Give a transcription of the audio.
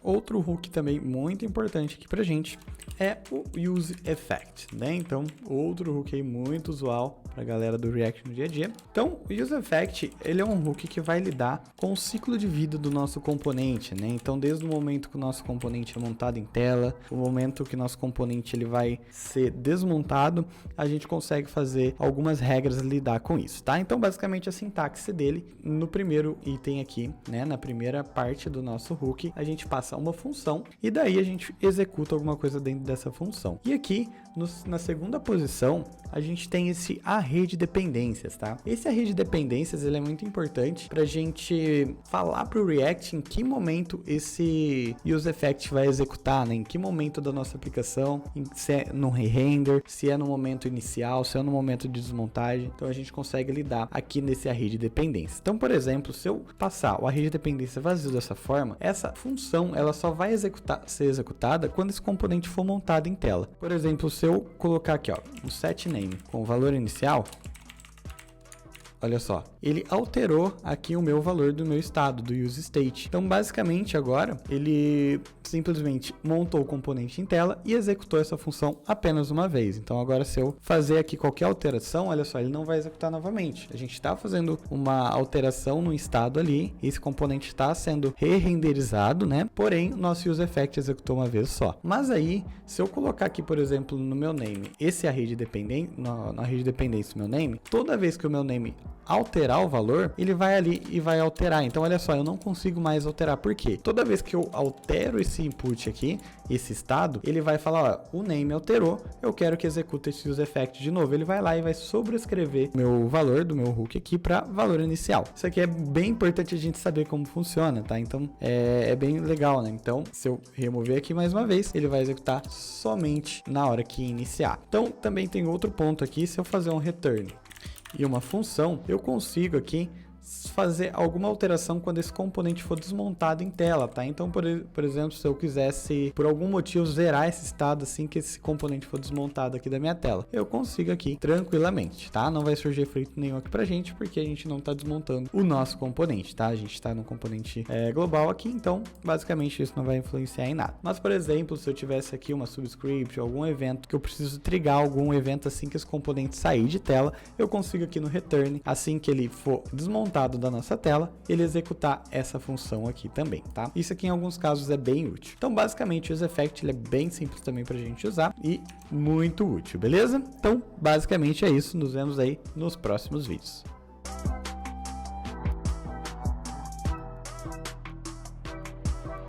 outro hook também muito importante aqui pra gente é o Use Effect, né? Então, outro hook aí muito usual para a galera do React no dia a dia. Então, o Use Effect, ele é um hook que vai lidar com o ciclo de vida do nosso componente, né? Então, desde o momento que o nosso componente é montado em tela, o momento que o nosso componente ele vai ser desmontado, a gente consegue fazer algumas regras lidar com isso, tá? Então, basicamente, a sintaxe dele, no primeiro item aqui, né? Na primeira parte do nosso hook, a gente passa uma função e daí a gente executa alguma coisa dentro dessa função. E aqui, na segunda posição, a gente tem esse array de dependências, tá? Esse array de dependências, ele é muito importante para a gente falar para o React em que momento esse Use Effect vai executar, né? Em que momento da nossa aplicação, se é no re-render, se é no momento inicial, se é no momento de desmontagem. Então, a gente consegue lidar aqui nesse array de dependências. Então, por exemplo, se eu passar o array de dependência vazio dessa forma, essa função, ela só vai ser executada quando esse componente for montado em tela. Por exemplo, se eu colocar aqui, ó, um setName com o valor inicial, olha só, ele alterou aqui o meu valor do meu estado, do useState. Então, basicamente, agora, ele simplesmente montou o componente em tela e executou essa função apenas uma vez. Então, agora, se eu fazer aqui qualquer alteração, olha só, ele não vai executar novamente. A gente está fazendo uma alteração no estado ali, esse componente está sendo re-renderizado, né? Porém, o nosso useEffect executou uma vez só. Mas aí, se eu colocar aqui, por exemplo, no meu name, esse array de dependência, na array de dependência do meu name, toda vez que o meu name alterar o valor, ele vai ali e vai alterar. Então, olha só, eu não consigo mais alterar. Por quê? Toda vez que eu altero esse input aqui, esse estado, ele vai falar, ó, o name alterou, eu quero que execute esse useEffect de novo. Ele vai lá e vai sobrescrever o meu valor do meu hook aqui para valor inicial. Isso aqui é bem importante a gente saber como funciona, tá? Então, é bem legal, né? Então, se eu remover aqui mais uma vez, ele vai executar somente na hora que iniciar. Então, também tem outro ponto aqui, se eu fazer um return e uma função, eu consigo aqui fazer alguma alteração quando esse componente for desmontado em tela, tá? Então, por exemplo, se eu quisesse, por algum motivo, zerar esse estado assim que esse componente for desmontado aqui da minha tela, eu consigo aqui tranquilamente, tá? Não vai surgir efeito nenhum aqui pra gente, porque a gente não tá desmontando o nosso componente, tá? A gente tá no componente global aqui, então, basicamente, isso não vai influenciar em nada. Mas, por exemplo, se eu tivesse aqui uma subscript, algum evento que eu preciso trigar algum evento assim que esse componente sair de tela, eu consigo aqui no return, assim que ele for desmontado da nossa tela, ele executar essa função aqui também, tá? Isso aqui em alguns casos é bem útil. Então, basicamente, o useEffect ele é bem simples também pra gente usar e muito útil, beleza? Então, basicamente é isso. Nos vemos aí nos próximos vídeos.